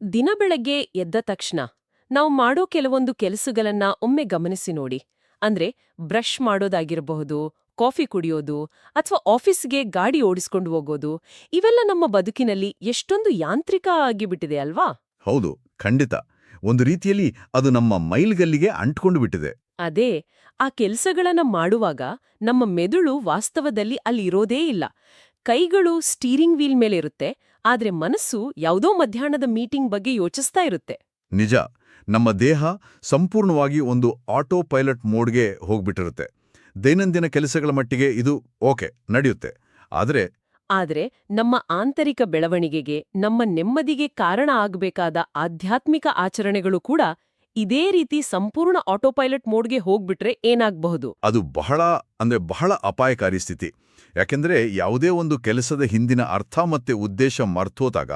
ದಿನ ಬೆಳಗ್ಗೆ ಎದ್ದ ತಕ್ಷಣ ನಾವು ಮಾಡೋ ಕೆಲವೊಂದು ಕೆಲಸಗಳನ್ನ ಒಮ್ಮೆ ಗಮನಿಸಿ ನೋಡಿ. ಅಂದ್ರೆ ಬ್ರಷ್ ಮಾಡೋದಾಗಿರಬಹುದು, ಕಾಫಿ ಕುಡಿಯೋದು, ಅಥವಾ ಆಫೀಸ್ಗೆ ಗಾಡಿ ಓಡಿಸ್ಕೊಂಡು ಹೋಗೋದು. ಇವೆಲ್ಲ ನಮ್ಮ ಬದುಕಿನಲ್ಲಿ ಎಷ್ಟೊಂದು ಯಾಂತ್ರಿಕ ಆಗಿಬಿಟ್ಟಿದೆ ಅಲ್ವಾ? ಹೌದು, ಖಂಡಿತ. ಒಂದು ರೀತಿಯಲ್ಲಿ ಅದು ನಮ್ಮ ಮೈಲ್ಗಲ್ಲಿಗೆ ಅಂಟ್ಕೊಂಡು ಬಿಟ್ಟಿದೆ. ಅದೇ, ಆ ಕೆಲ್ಸಗಳನ್ನ ಮಾಡುವಾಗ ನಮ್ಮ ಮೆದುಳು ವಾಸ್ತವದಲ್ಲಿ ಅಲ್ಲಿರೋದೇ ಇಲ್ಲ. ಕೈಗಳು ಸ್ಟೀರಿಂಗ್ ವೀಲ್ ಮೇಲಿರುತ್ತೆ, ಆದ್ರೆ ಮನಸ್ಸು ಯಾವುದೋ ಮಧ್ಯಾಹ್ನದ ಮೀಟಿಂಗ್ ಬಗ್ಗೆ ಯೋಚಿಸ್ತಾ ಇರುತ್ತೆ. ನಿಜ, ನಮ್ಮ ದೇಹ ಸಂಪೂರ್ಣವಾಗಿ ಒಂದು ಆಟೋ ಪೈಲಟ್ ಮೋಡ್ಗೆ ಹೋಗ್ಬಿಟ್ಟಿರುತ್ತೆ. ದೈನಂದಿನ ಕೆಲಸಗಳ ಮಟ್ಟಿಗೆ ಇದು ಓಕೆ, ನಡೆಯುತ್ತೆ. ಆದ್ರೆ ನಮ್ಮ ಆಂತರಿಕ ಬೆಳವಣಿಗೆಗೆ, ನಮ್ಮ ನೆಮ್ಮದಿಗೆ ಕಾರಣ ಆಗ್ಬೇಕಾದ ಆಧ್ಯಾತ್ಮಿಕ ಆಚರಣೆಗಳು ಕೂಡ ಇದೇ ರೀತಿ ಸಂಪೂರ್ಣ ಆಟೋಪೈಲಟ್ ಮೋಡ್ಗೆ ಹೋಗ್ಬಿಟ್ರೆ ಏನಾಗಬಹುದು? ಅದು ಬಹಳ ಅಪಾಯಕಾರಿ ಸ್ಥಿತಿ. ಯಾಕೆಂದ್ರೆ ಯಾವುದೇ ಒಂದು ಕೆಲಸದ ಹಿಂದಿನ ಅರ್ಥ ಮತ್ತೆ ಉದ್ದೇಶ ಮರ್ತೋದಾಗ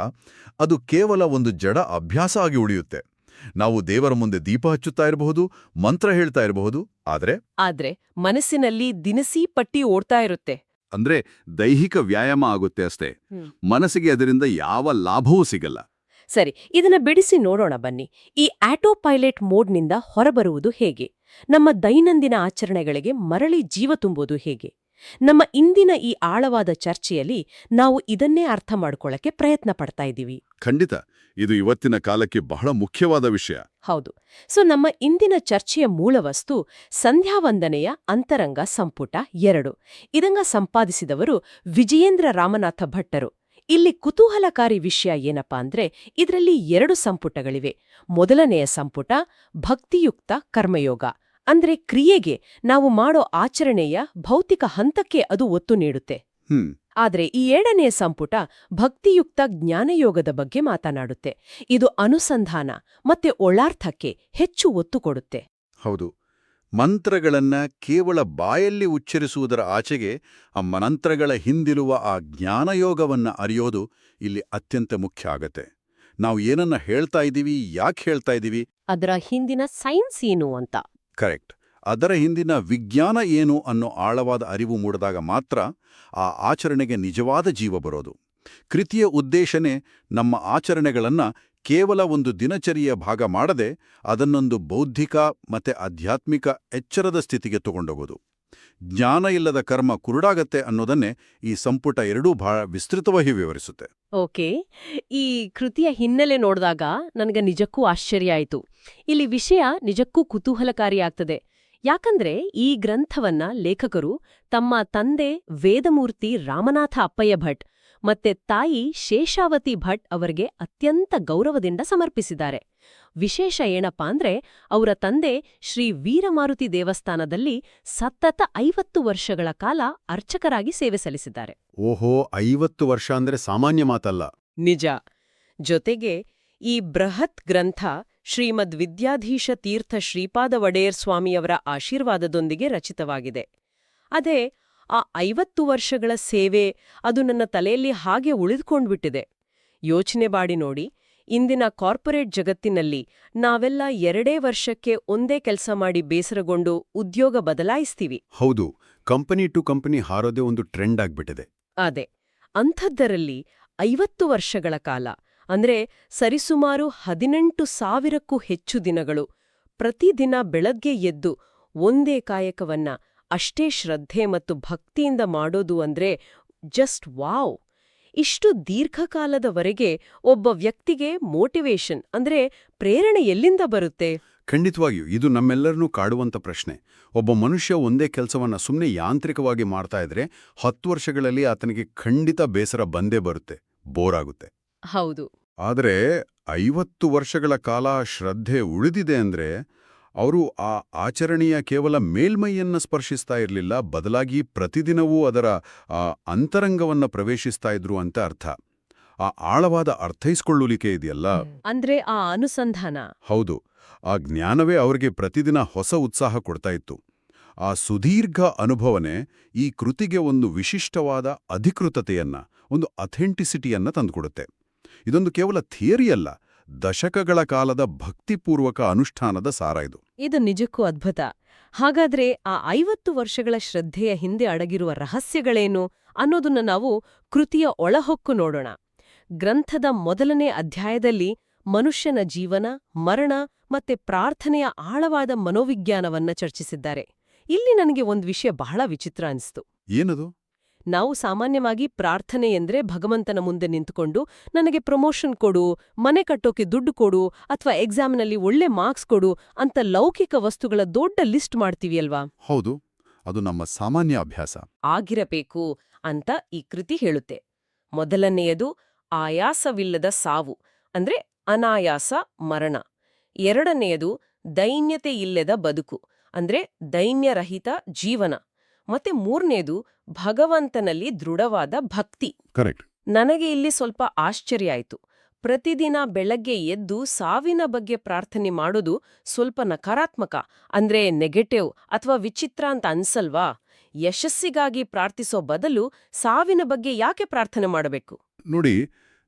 ಅದು ಕೇವಲ ಒಂದು ಜಡ ಅಭ್ಯಾಸ ಆಗಿ ಉಳಿಯುತ್ತೆ. ನಾವು ದೇವರ ಮುಂದೆ ದೀಪ ಹಚ್ಚುತ್ತಾ ಇರಬಹುದು, ಮಂತ್ರ ಹೇಳ್ತಾ ಇರಬಹುದು, ಆದ್ರೆ ಮನಸ್ಸಿನಲ್ಲಿ ದಿನಸಿ ಪಟ್ಟಿ ಓಡ್ತಾ ಇರುತ್ತೆ. ಅಂದ್ರೆ ದೈಹಿಕ ವ್ಯಾಯಾಮ ಆಗುತ್ತೆ ಅಷ್ಟೇ. ಮನಸ್ಸಿಗೆ ಅದರಿಂದ ಯಾವ ಲಾಭವೂ ಸಿಗಲ್ಲ. ಸರಿ, ಇದನ್ನ ಬಿಡಿಸಿ ನೋಡೋಣ ಬನ್ನಿ. ಈ ಆಟೋ ಪೈಲಟ್ ಮೋಡ್ನಿಂದ ಹೊರಬರುವುದು ಹೇಗೆ? ನಮ್ಮ ದೈನಂದಿನ ಆಚರಣೆಗಳಿಗೆ ಮರಳಿ ಜೀವ ತುಂಬುವುದು ಹೇಗೆ? ನಮ್ಮ ಇಂದಿನ ಈ ಆಳವಾದ ಚರ್ಚೆಯಲ್ಲಿ ನಾವು ಇದನ್ನೇ ಅರ್ಥ ಮಾಡ್ಕೊಳ್ಳಕ್ಕೆ ಪ್ರಯತ್ನ ಪಡ್ತಾ ಇದ್ದೀವಿ. ಖಂಡಿತ, ಇದು ಇವತ್ತಿನ ಕಾಲಕ್ಕೆ ಬಹಳ ಮುಖ್ಯವಾದ ವಿಷಯ. ಹೌದು. ನಮ್ಮ ಇಂದಿನ ಚರ್ಚೆಯ ಮೂಲವಸ್ತು ಸಂಧ್ಯಾವಂದನೆಯ ಅಂತರಂಗ ಸಂಪುಟ 2. ಇದನ್ನ ಸಂಪಾದಿಸಿದವರು ವಿಜಯೇಂದ್ರ ರಾಮನಾಥ ಭಟ್ಟರು. ಇಲ್ಲಿ ಕುತೂಹಲಕಾರಿ ವಿಷಯ ಏನಪ್ಪಾ ಅಂದ್ರೆ, ಇದರಲ್ಲಿ 2 ಸಂಪುಟಗಳಿವೆ. ಮೊದಲನೆಯ ಸಂಪುಟ ಭಕ್ತಿಯುಕ್ತ ಕರ್ಮಯೋಗ, ಅಂದ್ರೆ ಕ್ರಿಯೆಗೆ, ನಾವು ಮಾಡೋ ಆಚರಣೆಯ ಭೌತಿಕ ಹಂತಕ್ಕೆ ಅದು ಒತ್ತು ನೀಡುತ್ತೆ. ಆದ್ರೆ ಈ 2ನೇ ಸಂಪುಟ ಭಕ್ತಿಯುಕ್ತ ಜ್ಞಾನಯೋಗದ ಬಗ್ಗೆ ಮಾತನಾಡುತ್ತೆ. ಇದು ಅನುಸಂಧಾನ ಮತ್ತೆ ಒಳಾರ್ಥಕ್ಕೆ ಹೆಚ್ಚು ಒತ್ತು ಕೊಡುತ್ತೆ. ಹೌದು, ಮಂತ್ರಗಳನ್ನ ಕೇವಲ ಬಾಯಲ್ಲಿ ಉಚ್ಚರಿಸುವುದರ ಆಚೆಗೆ ಆ ಮಂತ್ರಗಳ ಹಿಂದಿರುವ ಆ ಜ್ಞಾನಯೋಗವನ್ನ ಅರಿಯೋದು ಇಲ್ಲಿ ಅತ್ಯಂತ ಮುಖ್ಯ ಆಗತ್ತೆ. ನಾವು ಏನನ್ನ ಹೇಳ್ತಾ ಇದ್ದೀವಿ, ಯಾಕೆ ಹೇಳ್ತಾ ಇದ್ದೀವಿ, ಅದರ ಹಿಂದಿನ ಸೈನ್ಸ್ ಏನು ಅಂತ. ಕರೆಕ್ಟ್. ಅದರ ಹಿಂದಿನ ವಿಜ್ಞಾನ ಏನು ಅನ್ನೋ ಆಳವಾದ ಅರಿವು ಮೂಡಿದಾಗ ಮಾತ್ರ ಆ ಆಚರಣೆಗೆ ನಿಜವಾದ ಜೀವ ಬರೋದು. ಕೃತಿಯ ಉದ್ದೇಶನೇ ನಮ್ಮ ಆಚರಣೆಗಳನ್ನ ಕೇವಲ ಒಂದು ದಿನಚರಿಯ ಭಾಗ ಮಾಡದೆ ಅದನ್ನೊಂದು ಬೌದ್ಧಿಕ ಮತ್ತೆ ಆಧ್ಯಾತ್ಮಿಕ ಎಚ್ಚರದ ಸ್ಥಿತಿಗೆ ತಗೊಂಡೋಗೋದು. ಜ್ಞಾನ ಇಲ್ಲದ ಕರ್ಮ ಕುರುಡಾಗತ್ತೆ ಅನ್ನೋದನ್ನೇ ಈ ಸಂಪುಟ 2 ಬಹಳ ವಿಸ್ತೃತವಾಗಿ ವಿವರಿಸುತ್ತೆ. ಓಕೆ, ಈ ಕೃತಿಯ ಹಿನ್ನೆಲೆ ನೋಡಿದಾಗ ನನಗೆ ನಿಜಕ್ಕೂ ಆಶ್ಚರ್ಯ ಆಯಿತು. ಇಲ್ಲಿ ವಿಷಯ ನಿಜಕ್ಕೂ ಕುತೂಹಲಕಾರಿಯಾಗ್ತದೆ. ಯಾಕಂದ್ರೆ ಈ ಗ್ರಂಥವನ್ನ ಲೇಖಕರು ತಮ್ಮ ತಂದೆ ವೇದಮೂರ್ತಿ ರಾಮನಾಥ ಅಪ್ಪಯ್ಯ ಭಟ್ ಮತ್ತೆ ತಾಯಿ ಶೇಷಾವತಿ ಭಟ್ ಅವರಿಗೆ ಅತ್ಯಂತ ಗೌರವದಿಂದ ಸಮರ್ಪಿಸಿದ್ದಾರೆ. ವಿಶೇಷ ಏನಪ್ಪಾ ಅಂದ್ರೆ, ಅವರ ತಂದೆ ಶ್ರೀ ವೀರಮಾರುತಿ ದೇವಸ್ಥಾನದಲ್ಲಿ ಸತತ 50 ವರ್ಷಗಳ ಕಾಲ ಅರ್ಚಕರಾಗಿ ಸೇವೆ ಸಲ್ಲಿಸಿದ್ದಾರೆ. ಓಹೋ, 50 ವರ್ಷ ಅಂದ್ರೆ ಸಾಮಾನ್ಯ ಮಾತಲ್ಲ. ನಿಜ. ಜೊತೆಗೆ ಈ ಬೃಹತ್ ಗ್ರಂಥ ಶ್ರೀಮದ್ ವಿದ್ಯಾಧೀಶ ತೀರ್ಥ ಶ್ರೀಪಾದ ಒಡೆಯರ್ ಸ್ವಾಮಿಯವರ ಆಶೀರ್ವಾದದೊಂದಿಗೆ ರಚಿತವಾಗಿದೆ. ಅದೇ ಆ 50 ವರ್ಷಗಳ ಸೇವೆ ಅದು ನನ್ನ ತಲೆಯಲ್ಲಿ ಹಾಗೆ ಉಳಿದುಕೊಂಡ್ಬಿಟ್ಟಿದೆ. ಯೋಚನೆ ಮಾಡಿ ನೋಡಿ, ಇಂದಿನ ಕಾರ್ಪೊರೇಟ್ ಜಗತ್ತಿನಲ್ಲಿ ನಾವೆಲ್ಲ 2 ವರ್ಷಕ್ಕೆ ಒಂದೇ ಕೆಲಸ ಮಾಡಿ ಬೇಸರಗೊಂಡು ಉದ್ಯೋಗ ಬದಲಾಯಿಸ್ತೀವಿ. ಹೌದು, ಕಂಪನಿ ಟು ಕಂಪನಿ ಹಾರೋದೇ ಒಂದು ಟ್ರೆಂಡ್ ಆಗ್ಬಿಟ್ಟಿದೆ. ಅದೇ, ಅಂಥದ್ದರಲ್ಲಿ 50 ವರ್ಷಗಳ ಕಾಲ ಅಂದ್ರೆ ಸರಿಸುಮಾರು 18,000ಕ್ಕೂ ಹೆಚ್ಚು ದಿನಗಳು ಪ್ರತಿದಿನ ಬೆಳಗ್ಗೆ ಎದ್ದು ಒಂದೇ ಕಾಯಕವನ್ನ ಅಷ್ಟೇ ಶ್ರದ್ಧೆ ಮತ್ತು ಭಕ್ತಿಯಿಂದ ಮಾಡೋದು ಅಂದ್ರೆ ಜಸ್ಟ್ ವಾವ್! ಇಷ್ಟು ದೀರ್ಘಕಾಲದವರೆಗೆ ಒಬ್ಬ ವ್ಯಕ್ತಿಗೆ ಮೋಟಿವೇಶನ್ ಅಂದ್ರೆ ಪ್ರೇರಣೆ ಎಲ್ಲಿಂದ ಬರುತ್ತೆ? ಖಂಡಿತವಾಗಿಯೂ ಇದು ನಮ್ಮೆಲ್ಲರನ್ನೂ ಕಾಡುವಂಥ ಪ್ರಶ್ನೆ. ಒಬ್ಬ ಮನುಷ್ಯ ಒಂದೇ ಕೆಲಸವನ್ನ ಸುಮ್ಮನೆ ಯಾಂತ್ರಿಕವಾಗಿ ಮಾಡ್ತಾ ಇದ್ರೆ 10 ವರ್ಷಗಳಲ್ಲಿ ಆತನಿಗೆ ಖಂಡಿತ ಬೇಸರ ಬಂದೇ ಬರುತ್ತೆ, ಬೋರ್ ಆಗುತ್ತೆ. ಹೌದು. ಆದರೆ 50 ವರ್ಷಗಳ ಕಾಲ ಶ್ರದ್ಧೆ ಉಳಿದಿದೆ ಅಂದ್ರೆ ಅವರು ಆ ಆಚರಣೆಯ ಕೇವಲ ಮೇಲ್ಮೈಯನ್ನ ಸ್ಪರ್ಶಿಸ್ತಾ ಇರಲಿಲ್ಲ, ಬದಲಾಗಿ ಪ್ರತಿದಿನವೂ ಅದರ ಅಂತರಂಗವನ್ನ ಪ್ರವೇಶಿಸ್ತಾ ಇದ್ರು ಅಂತ ಅರ್ಥ. ಆ ಆಳವಾದ ಅರ್ಥೈಸ್ಕೊಳ್ಳುವಿಕೆ ಇದೆಯಲ್ಲ, ಅಂದ್ರೆ ಆ ಅನುಸಂಧಾನ. ಹೌದು, ಆ ಜ್ಞಾನವೇ ಅವರಿಗೆ ಪ್ರತಿದಿನ ಹೊಸ ಉತ್ಸಾಹ ಕೊಡ್ತಾ ಇತ್ತು. ಆ ಸುದೀರ್ಘ ಅನುಭವನೆ ಈ ಕೃತಿಗೆ ಒಂದು ವಿಶಿಷ್ಟವಾದ ಅಧಿಕೃತತೆಯನ್ನ, ಒಂದು ಅಥೆಂಟಿಸಿಟಿಯನ್ನ ತಂದುಕೊಡುತ್ತೆ. ಇದೊಂದು ಕೇವಲ ಥಿಯರಿ ಅಲ್ಲ, ದಶಕಗಳ ಕಾಲದ ಭಕ್ತಿಪೂರ್ವಕ ಅನುಷ್ಠಾನದ ಸಾರ ಇದು. ಇದು ನಿಜಕ್ಕೂ ಅದ್ಭುತ. ಹಾಗಾದ್ರೆ ಆ 50 ವರ್ಷಗಳ ಶ್ರದ್ಧೆಯ ಹಿಂದೆ ಅಡಗಿರುವ ರಹಸ್ಯಗಳೇನು ಅನ್ನೋದನ್ನ ನಾವು ಕೃತಿಯ ಒಳಹೊಕ್ಕು ನೋಡೋಣ. ಗ್ರಂಥದ ಮೊದಲನೇ ಅಧ್ಯಾಯದಲ್ಲಿ ಮನುಷ್ಯನ ಜೀವನ, ಮರಣ ಮತ್ತೆ ಪ್ರಾರ್ಥನೆಯ ಆಳವಾದ ಮನೋವಿಜ್ಞಾನವನ್ನ ಚರ್ಚಿಸಿದ್ದಾರೆ. ಇಲ್ಲಿ ನನಗೆ ಒಂದು ವಿಷಯ ಬಹಳ ವಿಚಿತ್ರ ಅನಿಸ್ತು. ಏನದು? ನಾವು ಸಾಮಾನ್ಯವಾಗಿ ಪ್ರಾರ್ಥನೆ ಎಂದ್ರೆ ಭಗವಂತನ ಮುಂದೆ ನಿಂತುಕೊಂಡು ನನಗೆ ಪ್ರಮೋಷನ್ ಕೊಡು, ಮನೆ ಕಟ್ಟೋಕೆ ದುಡ್ಡು ಕೊಡು, ಅಥವಾ ಎಕ್ಸಾಮ್ನಲ್ಲಿ ಒಳ್ಳೆ ಮಾರ್ಕ್ಸ್ ಕೊಡು ಅಂತ ಲೌಕಿಕ ವಸ್ತುಗಳ ದೊಡ್ಡ ಲಿಸ್ಟ್ ಮಾಡ್ತೀವಿ ಅಲ್ವಾ? ಹೌದು, ಅದು ನಮ್ಮ ಸಾಮಾನ್ಯ ಅಭ್ಯಾಸ. ಆಗಿರಬೇಕು ಅಂತ ಈ ಕೃತಿ ಹೇಳುತ್ತೆ. ಮೊದಲನೆಯದು ಆಯಾಸವಿಲ್ಲದ ಸಾವು, ಅಂದ್ರೆ ಅನಾಯಾಸ ಮರಣ. ಎರಡನೆಯದು ದೈನ್ಯತೆಯಿಲ್ಲದ ಬದುಕು, ಅಂದ್ರೆ ದೈನ್ಯರಹಿತ ಜೀವನ. ಮತ್ತೆ ಮೂರನೇದು ಭಗವಂತನಲ್ಲಿ ದೃಢವಾದ ಭಕ್ತಿ. ಕರೆಕ್ಟ್. ನನಗೆ ಇಲ್ಲಿ ಸ್ವಲ್ಪ ಆಶ್ಚರ್ಯ ಆಯ್ತು. ಪ್ರತಿದಿನ ಬೆಳಗ್ಗೆ ಎದ್ದು ಸಾವಿನ ಬಗ್ಗೆ ಪ್ರಾರ್ಥನೆ ಮಾಡೋದು ಸ್ವಲ್ಪ ನಕಾರಾತ್ಮಕ, ಅಂದ್ರೆ ನೆಗೆಟಿವ್ ಅಥವಾ ವಿಚಿತ್ರ ಅಂತ ಅನ್ಸಲ್ವಾ? ಯಶಸ್ಸಿಗಾಗಿ ಪ್ರಾರ್ಥಿಸೋ ಬದಲು ಸಾವಿನ ಬಗ್ಗೆ ಯಾಕೆ ಪ್ರಾರ್ಥನೆ ಮಾಡಬೇಕು? ನೋಡಿ,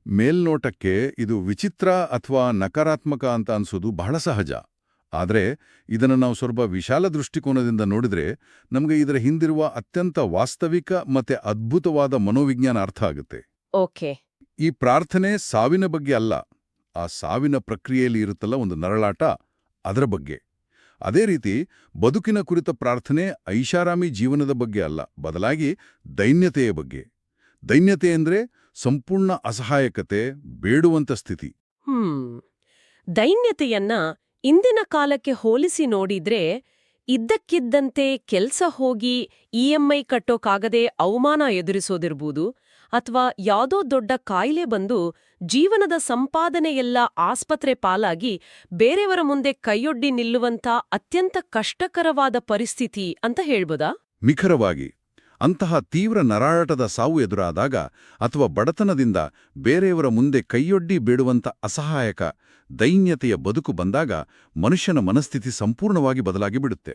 ಮೇಲ್ನೋಟಕ್ಕೆ ಇದು ವಿಚಿತ್ರ ಅಥವಾ ನಕಾರಾತ್ಮಕ ಅಂತ ಅನ್ಸೋದು ಬಹಳ ಸಹಜ. ಆದರೆ ಇದನ್ನು ನಾವು ಸ್ವಲ್ಪ ವಿಶಾಲ ದೃಷ್ಟಿಕೋನದಿಂದ ನೋಡಿದ್ರೆ ನಮಗೆ ಇದರ ಹಿಂದಿರುವ ಅತ್ಯಂತ ವಾಸ್ತವಿಕ ಮತ್ತೆ ಅದ್ಭುತವಾದ ಮನೋವಿಜ್ಞಾನ ಅರ್ಥ ಆಗುತ್ತೆ. ಓಕೆ. ಈ ಪ್ರಾರ್ಥನೆ ಸಾವಿನ ಬಗ್ಗೆ ಅಲ್ಲ, ಆ ಸಾವಿನ ಪ್ರಕ್ರಿಯೆಯಲ್ಲಿ ಇರುತ್ತಲ್ಲ ಒಂದು ನರಳಾಟ, ಅದರ ಬಗ್ಗೆ. ಅದೇ ರೀತಿ ಬದುಕಿನ ಕುರಿತ ಪ್ರಾರ್ಥನೆ ಐಷಾರಾಮಿ ಜೀವನದ ಬಗ್ಗೆ ಅಲ್ಲ, ಬದಲಾಗಿ ದೈನ್ಯತೆಯ ಬಗ್ಗೆ. ದೈನ್ಯತೆ ಅಂದ್ರೆ ಸಂಪೂರ್ಣ ಅಸಹಾಯಕತೆ, ಬೇಡುವಂತ ಸ್ಥಿತಿ. ದೈನ್ಯತೆಯನ್ನ ಇಂದಿನ ಕಾಲಕ್ಕೆ ಹೋಲಿಸಿ ನೋಡಿದ್ರೆ ಇದ್ದಕ್ಕಿದ್ದಂತೆ ಕೆಲ್ಸ ಹೋಗಿ ಇಎಂಐ ಕಟ್ಟೋಕಾಗದೆ ಅವಮಾನ ಎದುರಿಸೋದಿರ್ಬೋದು, ಅಥವಾ ಯಾವುದೋ ದೊಡ್ಡ ಕಾಯಿಲೆ ಬಂದು ಜೀವನದ ಸಂಪಾದನೆಯೆಲ್ಲ ಆಸ್ಪತ್ರೆ ಪಾಲಾಗಿ ಬೇರೆಯವರ ಮುಂದೆ ಕೈಯೊಡ್ಡಿ ನಿಲ್ಲುವಂಥ ಅತ್ಯಂತ ಕಷ್ಟಕರವಾದ ಪರಿಸ್ಥಿತಿ ಅಂತ ಹೇಳ್ಬೋದಾ? ನಿಖರವಾಗಿ. ಅಂತಹ ತೀವ್ರ ನರಾಟದ ಸಾವು ಎದುರಾದಾಗ ಅಥವಾ ಬಡತನದಿಂದ ಬೇರೆಯವರ ಮುಂದೆ ಕೈಯೊಡ್ಡಿ ಬೇಡುವಂಥ ಅಸಹಾಯಕ ದೈನ್ಯತೆಯ ಬದುಕು ಬಂದಾಗ ಮನುಷ್ಯನ ಮನಸ್ಥಿತಿ ಸಂಪೂರ್ಣವಾಗಿ ಬದಲಾಗಿ ಬಿಡುತ್ತೆ.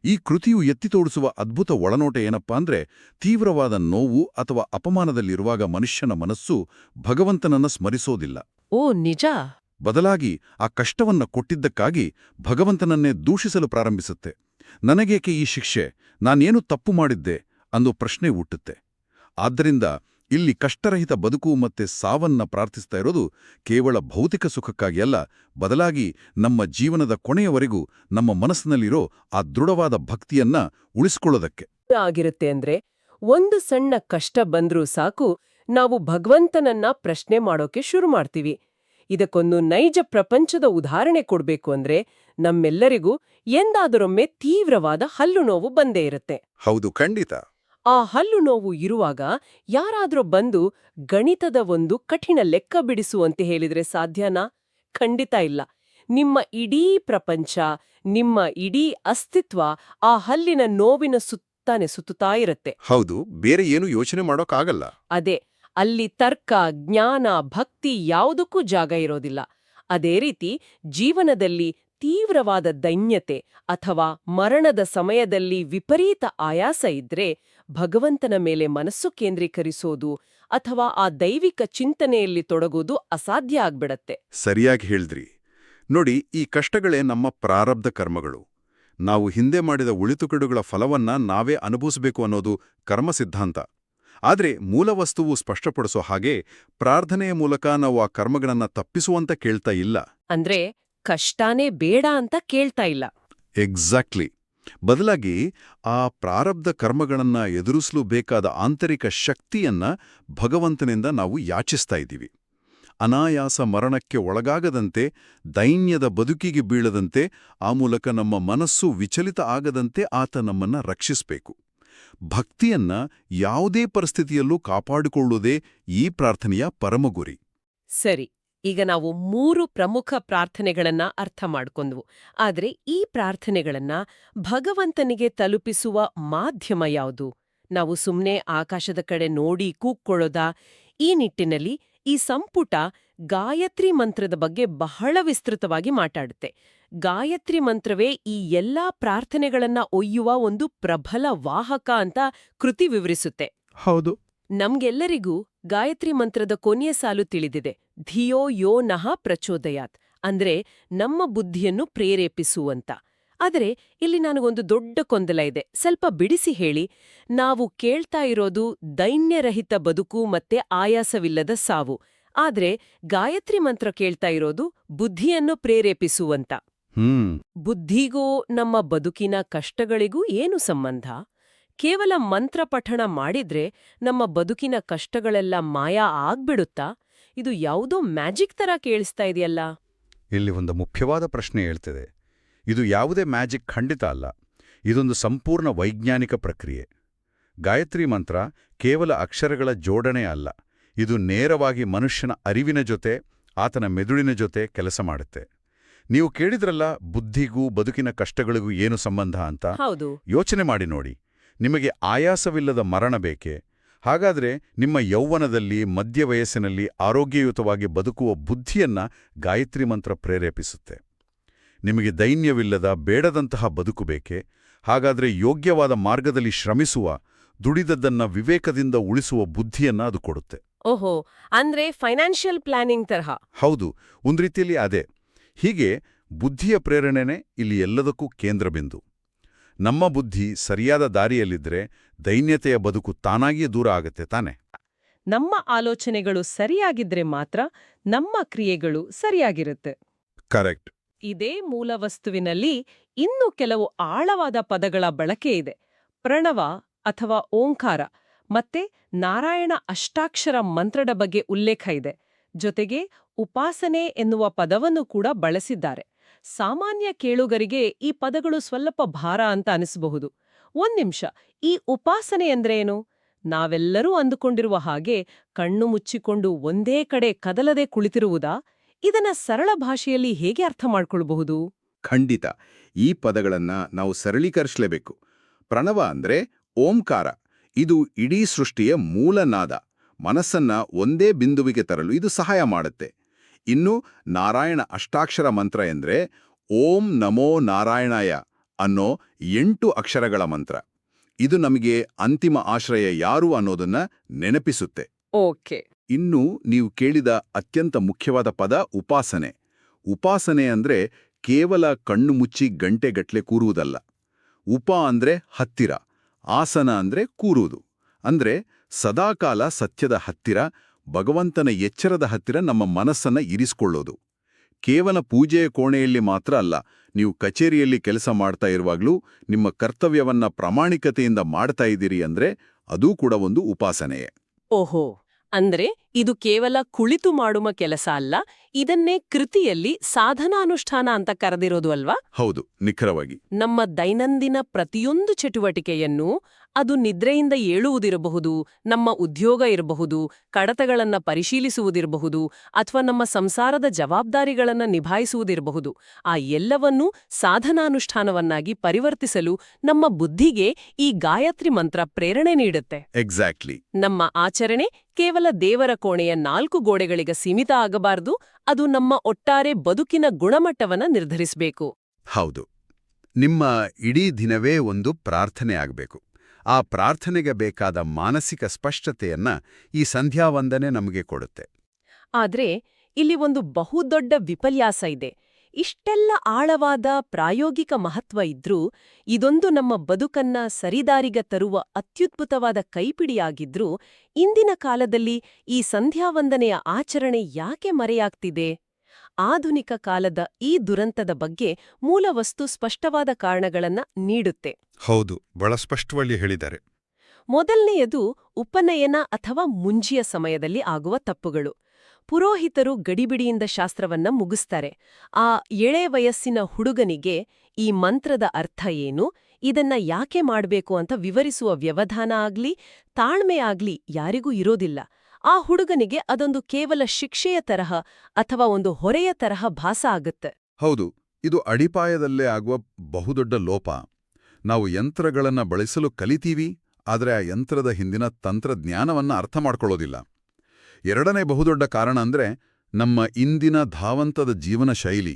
ಈ ಕೃತಿಯು ಎತ್ತಿ ತೋರಿಸುವ ಅದ್ಭುತ ಒಳನೋಟ ಏನಪ್ಪಾ ಅಂದ್ರೆ, ತೀವ್ರವಾದ ನೋವು ಅಥವಾ ಅಪಮಾನದಲ್ಲಿರುವಾಗ ಮನುಷ್ಯನ ಮನಸ್ಸು ಭಗವಂತನನ್ನ ಸ್ಮರಿಸೋದಿಲ್ಲ. ಓ ನಿಜ. ಬದಲಾಗಿ ಆ ಕಷ್ಟವನ್ನ ಕೊಟ್ಟಿದ್ದಕ್ಕಾಗಿ ಭಗವಂತನನ್ನೇ ದೂಷಿಸಲು ಪ್ರಾರಂಭಿಸುತ್ತೆ. ನನಗೇಕೆ ಈ ಶಿಕ್ಷೆ, ನಾನೇನು ತಪ್ಪು ಮಾಡಿದ್ದೆ ಅನ್ನೋ ಪ್ರಶ್ನೆ ಹುಟ್ಟುತ್ತೆ. ಆದ್ದರಿಂದ ಇಲ್ಲಿ ಕಷ್ಟರಹಿತ ಬದುಕು ಮತ್ತೆ ಸಾವನ್ನ ಪ್ರಾರ್ಥಿಸ್ತಾ ಇರೋದು ಕೇವಲ ಭೌತಿಕ ಸುಖಕ್ಕಾಗಿ ಅಲ್ಲ, ಬದಲಾಗಿ ನಮ್ಮ ಜೀವನದ ಕೊನೆಯವರೆಗೂ ನಮ್ಮ ಮನಸ್ಸಿನಲ್ಲಿರೋ ಆ ದೃಢವಾದ ಭಕ್ತಿಯನ್ನ ಉಳಿಸ್ಕೊಳ್ಳೋದಕ್ಕೆ ಆಗಿರುತ್ತೆ. ಅಂದ್ರೆ ಒಂದು ಸಣ್ಣ ಕಷ್ಟ ಬಂದ್ರೂ ಸಾಕು, ನಾವು ಭಗವಂತನನ್ನ ಪ್ರಶ್ನೆ ಮಾಡೋಕೆ ಶುರು ಮಾಡ್ತೀವಿ. ಇದಕ್ಕೊಂದು ನೈಜ ಪ್ರಪಂಚದ ಉದಾಹರಣೆ ಕೊಡ್ಬೇಕು ಅಂದ್ರೆ ನಮ್ಮೆಲ್ಲರಿಗೂ ಎಂದಾದರೊಮ್ಮೆ ತೀವ್ರವಾದ ಹಲ್ಲು ನೋವು ಬಂದೇ ಇರುತ್ತೆ. ಹೌದು, ಖಂಡಿತ. ಆ ಹಲ್ಲು ನೋವು ಇರುವಾಗ ಯಾರಾದ್ರೂ ಬಂದು ಗಣಿತದ ಒಂದು ಕಠಿಣ ಲೆಕ್ಕ ಬಿಡಿಸು ಅಂತ ಹೇಳಿದ್ರೆ ಸಾಧ್ಯನಾ? ಖಂಡಿತ ಇಲ್ಲ. ನಿಮ್ಮ ಇಡೀ ಪ್ರಪಂಚ, ನಿಮ್ಮ ಇಡೀ ಅಸ್ತಿತ್ವ ಆ ಹಲ್ಲಿನ ನೋವಿನ ಸುತ್ತಾನೆ ಸುತ್ತುತ್ತಾ ಇರುತ್ತೆ. ಹೌದು, ಬೇರೆ ಏನು ಯೋಚನೆ ಮಾಡೋಕ್ಕಾಗಲ್ಲ. ಅದೇ, ಅಲ್ಲಿ ತರ್ಕ, ಜ್ಞಾನ, ಭಕ್ತಿ ಯಾವುದಕ್ಕೂ ಜಾಗ ಇರೋದಿಲ್ಲ. ಅದೇ ರೀತಿ ಜೀವನದಲ್ಲಿ ತೀವ್ರವಾದ ದೈನ್ಯತೆ ಅಥವಾ ಮರಣದ ಸಮಯದಲ್ಲಿ ವಿಪರೀತ ಆಯಾಸ ಇದ್ರೆ ಭಗವಂತನ ಮೇಲೆ ಮನಸ್ಸು ಕೇಂದ್ರೀಕರಿಸೋದು ಅಥವಾ ಆ ದೈವಿಕ ಚಿಂತನೆಯಲ್ಲಿ ತೊಡಗೋದು ಅಸಾಧ್ಯ ಆಗ್ಬಿಡತ್ತೆ. ಸರಿಯಾಗಿ ಹೇಳಿದ್ರಿ. ನೋಡಿ, ಈ ಕಷ್ಟಗಳೇ ನಮ್ಮ ಪ್ರಾರಬ್ಧ ಕರ್ಮಗಳು. ನಾವು ಹಿಂದೆ ಮಾಡಿದ ಉಳಿತುಕೆಡುಗಳ ಫಲವನ್ನ ನಾವೇ ಅನುಭವಿಸಬೇಕು ಅನ್ನೋದು ಕರ್ಮ ಸಿದ್ಧಾಂತ. ಆದ್ರೆ ಮೂಲವಸ್ತುವು ಸ್ಪಷ್ಟಪಡಿಸೋ ಹಾಗೆ ಪ್ರಾರ್ಥನೆಯ ಮೂಲಕ ನಾವು ಆ ಕರ್ಮಗಳನ್ನ ತಪ್ಪಿಸುವಂತ ಕೇಳ್ತಾ ಇಲ್ಲ. ಅಂದ್ರೆ ಕಷ್ಟಾನೇ ಬೇಡ ಅಂತ ಕೇಳ್ತಾ ಇಲ್ಲ. ಎಕ್ಸಾಕ್ಟ್ಲಿ. ಬದಲಾಗಿ ಆ ಪ್ರಾರಬ್ಧ ಕರ್ಮಗಳನ್ನ ಎದುರಿಸಲು ಬೇಕಾದ ಆಂತರಿಕ ಶಕ್ತಿಯನ್ನ ಭಗವಂತನಿಂದ ನಾವು ಯಾಚಿಸ್ತಾ ಇದ್ದೀವಿ. ಅನಾಯಾಸ ಮರಣಕ್ಕೆ ಒಳಗಾಗದಂತೆ, ದೈನ್ಯದ ಬದುಕಿಗೆ ಬೀಳದಂತೆ, ಆ ಮೂಲಕ ನಮ್ಮ ಮನಸ್ಸು ವಿಚಲಿತ ಆಗದಂತೆ ಆತ ನಮ್ಮನ್ನ ರಕ್ಷಿಸಬೇಕು. ಭಕ್ತಿಯನ್ನ ಯಾವುದೇ ಪರಿಸ್ಥಿತಿಯಲ್ಲೂ ಕಾಪಾಡಿಕೊಳ್ಳುವುದೇ ಈ ಪ್ರಾರ್ಥನೆಯ ಪರಮಗುರಿ. ಸರಿ, ಈಗ ನಾವು 3 ಪ್ರಮುಖ ಪ್ರಾರ್ಥನೆಗಳನ್ನ ಅರ್ಥ ಮಾಡ್ಕೊಂಡ್ವು. ಆದ್ರೆ ಈ ಪ್ರಾರ್ಥನೆಗಳನ್ನ ಭಗವಂತನಿಗೆ ತಲುಪಿಸುವ ಮಾಧ್ಯಮ ಯಾವುದು? ನಾವು ಸುಮ್ನೆ ಆಕಾಶದ ಕಡೆ ನೋಡಿ ಕೂಕ್ಕೊಳ್ಳೋದಾ? ಈ ನಿಟ್ಟಿನಲ್ಲಿ ಈ ಸಂಪುಟ ಗಾಯತ್ರಿ ಮಂತ್ರದ ಬಗ್ಗೆ ಬಹಳ ವಿಸ್ತೃತವಾಗಿ ಮಾತಾಡುತ್ತೆ. ಗಾಯತ್ರಿ ಮಂತ್ರವೇ ಈ ಎಲ್ಲಾ ಪ್ರಾರ್ಥನೆಗಳನ್ನ ಒಯ್ಯುವ ಒಂದು ಪ್ರಬಲ ವಾಹಕ ಅಂತ ಕೃತಿ ವಿವರಿಸುತ್ತೆ. ಹೌದು. ನಮ್ಗೆಲ್ಲರಿಗೂ ಗಾಯತ್ರಿ ಮಂತ್ರದ ಕೊನೆಯ ಸಾಲು ತಿಳಿದಿದೆ, ಧಿಯೋ ಯೋ ನಃ ಪ್ರಚೋದಯಾತ್, ಅಂದ್ರೆ ನಮ್ಮ ಬುದ್ಧಿಯನ್ನು ಪ್ರೇರೇಪಿಸುವಂತ. ಆದರೆ ಇಲ್ಲಿ ನನಗೊಂದು ದೊಡ್ಡ ಗೊಂದಲ ಇದೆ, ಸ್ವಲ್ಪ ಬಿಡಿಸಿ ಹೇಳಿ. ನಾವು ಕೇಳ್ತಾ ಇರೋದು ದೈನ್ಯರಹಿತ ಬದುಕು ಮತ್ತೆ ಆಯಾಸವಿಲ್ಲದ ಸಾವು, ಆದ್ರೆ ಗಾಯತ್ರಿ ಮಂತ್ರ ಕೇಳ್ತಾ ಇರೋದು ಬುದ್ಧಿಯನ್ನು ಪ್ರೇರೇಪಿಸುವಂತ. ಬುದ್ಧಿಗೂ ನಮ್ಮ ಬದುಕಿನ ಕಷ್ಟಗಳಿಗೂ ಏನು ಸಂಬಂಧ? ಕೇವಲ ಮಂತ್ರ ಪಠಣ ಮಾಡಿದ್ರೆ ನಮ್ಮ ಬದುಕಿನ ಕಷ್ಟಗಳೆಲ್ಲ ಮಾಯ ಆಗ್ಬಿಡುತ್ತಾ? ಇದು ಯಾವುದೋ ಮ್ಯಾಜಿಕ್ ತರ ಕೇಳಿಸ್ತಾ ಇದೆಯಲ್ಲ. ಇಲ್ಲಿ ಒಂದು ಮುಖ್ಯವಾದ ಪ್ರಶ್ನೆ ಹೇಳ್ತಿದೆ. ಇದು ಯಾವುದೇ ಮ್ಯಾಜಿಕ್ ಖಂಡಿತ ಅಲ್ಲ. ಇದೊಂದು ಸಂಪೂರ್ಣ ವೈಜ್ಞಾನಿಕ ಪ್ರಕ್ರಿಯೆ. ಗಾಯತ್ರಿ ಮಂತ್ರ ಕೇವಲ ಅಕ್ಷರಗಳ ಜೋಡಣೆ ಅಲ್ಲ. ಇದು ನೇರವಾಗಿ ಮನುಷ್ಯನ ಅರಿವಿನ ಜೊತೆ, ಆತನ ಮೆದುಳಿನ ಜೊತೆ ಕೆಲಸ ಮಾಡುತ್ತೆ. ನೀವು ಕೇಳಿದ್ರಲ್ಲ, ಬುದ್ಧಿಗೂ ಬದುಕಿನ ಕಷ್ಟಗಳಿಗೂ ಏನು ಸಂಬಂಧ ಅಂತ. ಹೌದು. ಯೋಚನೆ ಮಾಡಿ ನೋಡಿ. ನಿಮಗೆ ಆಯಾಸವಿಲ್ಲದ ಮರಣ ಬೇಕೆ? ಹಾಗಾದ್ರೆ ನಿಮ್ಮ ಯೌವನದಲ್ಲಿ, ಮಧ್ಯ ವಯಸ್ಸಿನಲ್ಲಿ ಆರೋಗ್ಯಯುತವಾಗಿ ಬದುಕುವ ಬುದ್ಧಿಯನ್ನ ಗಾಯತ್ರಿ ಮಂತ್ರ ಪ್ರೇರೇಪಿಸುತ್ತೆ. ನಿಮಗೆ ದೈನ್ಯವಿಲ್ಲದ, ಬೇಡದಂತಹ ಬದುಕು ಬೇಕೆ? ಹಾಗಾದ್ರೆ ಯೋಗ್ಯವಾದ ಮಾರ್ಗದಲ್ಲಿ ಶ್ರಮಿಸುವ, ದುಡಿದದ್ದನ್ನ ವಿವೇಕದಿಂದ ಉಳಿಸುವ ಬುದ್ಧಿಯನ್ನ ಅದು ಕೊಡುತ್ತೆ. ಓಹೋ, ಅಂದ್ರೆ ಫೈನಾನ್ಷಿಯಲ್ ಪ್ಲಾನಿಂಗ್ ತರಹ. ಹೌದು, ಒಂದ್ ರೀತಿಯಲ್ಲಿ ಅದೇ. ಹೀಗೆ ಬುದ್ಧಿಯ ಪ್ರೇರಣೆನೇ ಇಲ್ಲಿ ಎಲ್ಲದಕ್ಕೂ ಕೇಂದ್ರಬಿಂದು. ನಮ್ಮ ಬುದ್ಧಿ ಸರಿಯಾದ ದಾರಿಯಲ್ಲಿದ್ರೆ ದೈನ್ಯತೆಯ ಬದುಕು ತಾನಾಗಿಯೇ ದೂರ ಆಗತ್ತೆ ತಾನೆ. ನಮ್ಮ ಆಲೋಚನೆಗಳು ಸರಿಯಾಗಿದ್ರೆ ಮಾತ್ರ ನಮ್ಮ ಕ್ರಿಯೆಗಳು ಸರಿಯಾಗಿರುತ್ತೆ. ಕರೆಕ್ಟ್. ಇದೇ ಮೂಲವಸ್ತುವಿನಲ್ಲಿ ಇನ್ನೂ ಕೆಲವು ಆಳವಾದ ಪದಗಳ ಬಳಕೆ ಇದೆ. ಪ್ರಣವ ಅಥವಾ ಓಂಕಾರ ಮತ್ತೆ ನಾರಾಯಣ ಅಷ್ಟಾಕ್ಷರ ಮಂತ್ರದ ಬಗ್ಗೆ ಉಲ್ಲೇಖ ಇದೆ. ಜೊತೆಗೆ ಉಪಾಸನೆ ಎನ್ನುವ ಪದವನ್ನು ಕೂಡ ಬಳಸಿದ್ದಾರೆ. ಸಾಮಾನ್ಯ ಕೇಳುಗರಿಗೆ ಈ ಪದಗಳು ಸ್ವಲ್ಪ ಭಾರ ಅಂತ ಅನಿಸಬಹುದು. ಒಂದ್ನಿಮಿಷ, ಈ ಉಪಾಸನೆ ಅಂದ್ರೇನು? ನಾವೆಲ್ಲರೂ ಅಂದುಕೊಂಡಿರುವ ಹಾಗೆ ಕಣ್ಣು ಮುಚ್ಚಿಕೊಂಡು ಒಂದೇ ಕಡೆ ಕದಲದೆ ಕುಳಿತಿರುವುದಾ? ಇದನ್ನ ಸರಳ ಭಾಷೆಯಲ್ಲಿ ಹೇಗೆ ಅರ್ಥ ಮಾಡ್ಕೊಳ್ಬಹುದು? ಖಂಡಿತ ಈ ಪದಗಳನ್ನ ನಾವು ಸರಳೀಕರಿಸಲೇಬೇಕು. ಪ್ರಣವ ಅಂದ್ರೆ ಓಂಕಾರ. ಇದು ಇಡೀ ಸೃಷ್ಟಿಯ ಮೂಲನಾದ. ಮನಸ್ಸನ್ನ ಒಂದೇ ಬಿಂದುವಿಗೆ ತರಲು ಇದು ಸಹಾಯ ಮಾಡುತ್ತೆ. ಇನ್ನು ನಾರಾಯಣ ಅಷ್ಟಾಕ್ಷರ ಮಂತ್ರ ಎಂದ್ರೆ ಓಂ ನಮೋ ನಾರಾಯಣಾಯ ಅನ್ನೋ 8 ಅಕ್ಷರಗಳ ಮಂತ್ರ. ಇದು ನಮಗೆ ಅಂತಿಮ ಆಶ್ರಯ ಯಾರು ಅನ್ನೋದನ್ನ ನೆನಪಿಸುತ್ತೆ. ಓಕೆ. ಇನ್ನು ನೀವು ಕೇಳಿದ ಅತ್ಯಂತ ಮುಖ್ಯವಾದ ಪದ ಉಪಾಸನೆ. ಉಪಾಸನೆ ಅಂದ್ರೆ ಕೇವಲ ಕಣ್ಣು ಮುಚ್ಚಿ ಗಂಟೆಗಟ್ಲೆ ಕೂರುವುದಲ್ಲ. ಉಪ ಅಂದ್ರೆ ಹತ್ತಿರ, ಆಸನ ಅಂದ್ರೆ ಕೂರುವುದು. ಅಂದ್ರೆ ಸದಾಕಾಲ ಸತ್ಯದ ಹತ್ತಿರ, ಭಗವಂತನ ಎಚ್ಚರದ ಹತ್ತಿರ ನಮ್ಮ ಮನಸ್ಸನ್ನ ಇರಿಸಿಕೊಳ್ಳೋದು. ಕೇವಲ ಪೂಜೆಯ ಕೋಣೆಯಲ್ಲಿ ಮಾತ್ರ ಅಲ್ಲ, ನೀವು ಕಚೇರಿಯಲ್ಲಿ ಕೆಲಸ ಮಾಡ್ತಾ ಇರುವಾಗ್ಲೂ ನಿಮ್ಮ ಕರ್ತವ್ಯವನ್ನ ಪ್ರಾಮಾಣಿಕತೆಯಿಂದ ಮಾಡ್ತಾ ಇದ್ದೀರಿ ಅಂದ್ರೆ ಅದೂ ಕೂಡ ಒಂದು ಉಪಾಸನೆಯೇ. ಓಹೋ, ಅಂದ್ರೆ ಇದು ಕೇವಲ ಕುಳಿತು ಮಾಡುವ ಕೆಲಸ ಅಲ್ಲ, ಇದನ್ನೇ ಕೃತಿಯಲ್ಲಿ ಸಾಧನಾನುಷ್ಠಾನ ಅಂತ ಕರೆದಿರೋದು ಅಲ್ವಾ? ಹೌದು, ನಿಖರವಾಗಿ. ನಮ್ಮ ದೈನಂದಿನ ಪ್ರತಿಯೊಂದು ಚಟುವಟಿಕೆಯನ್ನು, ಅದು ನಿದ್ರೆಯಿಂದ ಏಳುವುದಿರಬಹುದು, ನಮ್ಮ ಉದ್ಯೋಗ ಇರಬಹುದು, ಕಡತಗಳನ್ನ ಪರಿಶೀಲಿಸುವುದಿರಬಹುದು, ಅಥವಾ ನಮ್ಮ ಸಂಸಾರದ ಜವಾಬ್ದಾರಿಗಳನ್ನ ನಿಭಾಯಿಸುವುದಿರಬಹುದು, ಆ ಎಲ್ಲವನ್ನೂ ಸಾಧನಾನುಷ್ಠಾನವನ್ನಾಗಿ ಪರಿವರ್ತಿಸಲು ನಮ್ಮ ಬುದ್ಧಿಗೆ ಈ ಗಾಯತ್ರಿ ಮಂತ್ರ ಪ್ರೇರಣೆ ನೀಡುತ್ತೆ. ಎಕ್ಸಾಕ್ಟ್ಲಿ. ನಮ್ಮ ಆಚರಣೆ ಕೇವಲ ದೇವರ ಕೋಣೆಯ 4 ಗೋಡೆಗಳಿಗೆ ಸೀಮಿತ ಆಗಬಾರದು, ಅದು ನಮ್ಮ ಒಟ್ಟಾರೆ ಬದುಕಿನ ಗುಣಮಟ್ಟವನ್ನ ನಿರ್ಧರಿಸಬೇಕು. ಹೌದು. ನಿಮ್ಮ ಇಡೀ ದಿನವೇ ಒಂದು ಪ್ರಾರ್ಥನೆ ಆಗಬೇಕು. ಆ ಪ್ರಾರ್ಥನೆಗೆ ಬೇಕಾದ ಮಾನಸಿಕ ಸ್ಪಷ್ಟತೆಯನ್ನ ಈ ಸಂಧ್ಯಾವಂದನೆ ನಮಗೆ ಕೊಡುತ್ತೆ. ಆದ್ರೆ ಇಲ್ಲಿ ಒಂದು ಬಹುದೊಡ್ಡ ವಿಪರ್ಯಾಸ ಇದೆ. ಇಷ್ಟೆಲ್ಲ ಆಳವಾದ ಪ್ರಾಯೋಗಿಕ ಮಹತ್ವ ಇದ್ರೂ, ಇದೊಂದು ನಮ್ಮ ಬದುಕನ್ನ ಸರಿದಾರಿಗೆ ತರುವ ಅತ್ಯುದ್ಭುತವಾದ ಕೈಪಿಡಿಯಾಗಿದ್ರೂ, ಇಂದಿನ ಕಾಲದಲ್ಲಿ ಈ ಸಂಧ್ಯಾವಂದನೆಯ ಆಚರಣೆ ಯಾಕೆ ಮರೆಯಾಗ್ತಿದೆ? ಆಧುನಿಕ ಕಾಲದ ಈ ದುರಂತದ ಬಗ್ಗೆ ಮೂಲವಸ್ತು ಸ್ಪಷ್ಟವಾದ ಕಾರಣಗಳನ್ನ ನೀಡುತ್ತೆ. ಹೌದು, ಬಹಳ ಸ್ಪಷ್ಟವಾಗಿ ಹೇಳಿದ್ದಾರೆ. ಮೊದಲನೆಯದು ಉಪನಯನ ಅಥವಾ ಮುಂಜಿಯ ಸಮಯದಲ್ಲಿ ಆಗುವ ತಪ್ಪುಗಳು. ಪುರೋಹಿತರು ಗಡಿಬಿಡಿಯಿಂದ ಶಾಸ್ತ್ರವನ್ನ ಮುಗಿಸ್ತಾರೆ. ಆ ಎಳೆ ವಯಸ್ಸಿನ ಹುಡುಗನಿಗೆ ಈ ಮಂತ್ರದ ಅರ್ಥ ಏನು, ಇದನ್ನ ಯಾಕೆ ಮಾಡ್ಬೇಕು ಅಂತ ವಿವರಿಸುವ ವ್ಯವಧಾನ ಆಗ್ಲಿ, ತಾಳ್ಮೆ ಆಗ್ಲಿ ಯಾರಿಗೂ ಇರೋದಿಲ್ಲ. ಆ ಹುಡುಗನಿಗೆ ಅದೊಂದು ಕೇವಲ ಶಿಕ್ಷೆಯ ತರಹ ಅಥವಾ ಒಂದು ಹೊರೆಯ ತರಹ ಭಾಸ ಆಗುತ್ತೆ. ಹೌದು, ಇದು ಅಡಿಪಾಯದಲ್ಲೇ ಆಗುವ ಬಹುದೊಡ್ಡ ಲೋಪ. ನಾವು ಯಂತ್ರಗಳನ್ನ ಬಳಸಲು ಕಲಿತೀವಿ, ಆದರೆ ಆ ಯಂತ್ರದ ಹಿಂದಿನ ತಂತ್ರಜ್ಞಾನವನ್ನ ಅರ್ಥ ಮಾಡ್ಕೊಳ್ಳೋದಿಲ್ಲ. ಎರಡನೇ ಬಹುದೊಡ್ಡ ಕಾರಣ ಅಂದ್ರೆ ನಮ್ಮ ಇಂದಿನ ಧಾವಂತದ ಜೀವನ ಶೈಲಿ.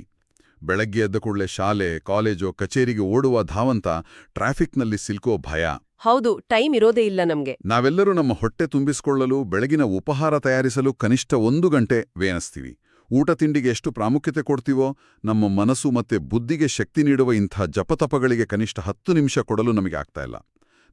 ಬೆಳಗ್ಗೆ ಎದ್ದ ಕೂಡಲೇ ಶಾಲೆ, ಕಾಲೇಜು, ಕಚೇರಿಗೆ ಓಡುವ ಧಾವಂತ, ಟ್ರಾಫಿಕ್ನಲ್ಲಿ ಸಿಲ್ಕೋ ಭಯ. ಹೌದು, ಟೈಮ್ ಇರೋದೇ ಇಲ್ಲ ನಮ್ಗೆ. ನಾವೆಲ್ಲರೂ ನಮ್ಮ ಹೊಟ್ಟೆ ತುಂಬಿಸಿಕೊಳ್ಳಲು, ಬೆಳಗಿನ ಉಪಹಾರ ತಯಾರಿಸಲು ಕನಿಷ್ಠ 1 ಗಂಟೆ ವೇನಿಸ್ತೀವಿ. ಊಟ ತಿಂಡಿಗೆ ಎಷ್ಟು ಪ್ರಾಮುಖ್ಯತೆ ಕೊಡ್ತೀವೋ, ನಮ್ಮ ಮನಸ್ಸು ಮತ್ತೆ ಬುದ್ಧಿಗೆ ಶಕ್ತಿ ನೀಡುವ ಇಂಥ ಜಪತಪಗಳಿಗೆ ಕನಿಷ್ಠ 10 ನಿಮಿಷ ಕೊಡಲು ನಮಗೆ ಆಗ್ತಾ ಇಲ್ಲ.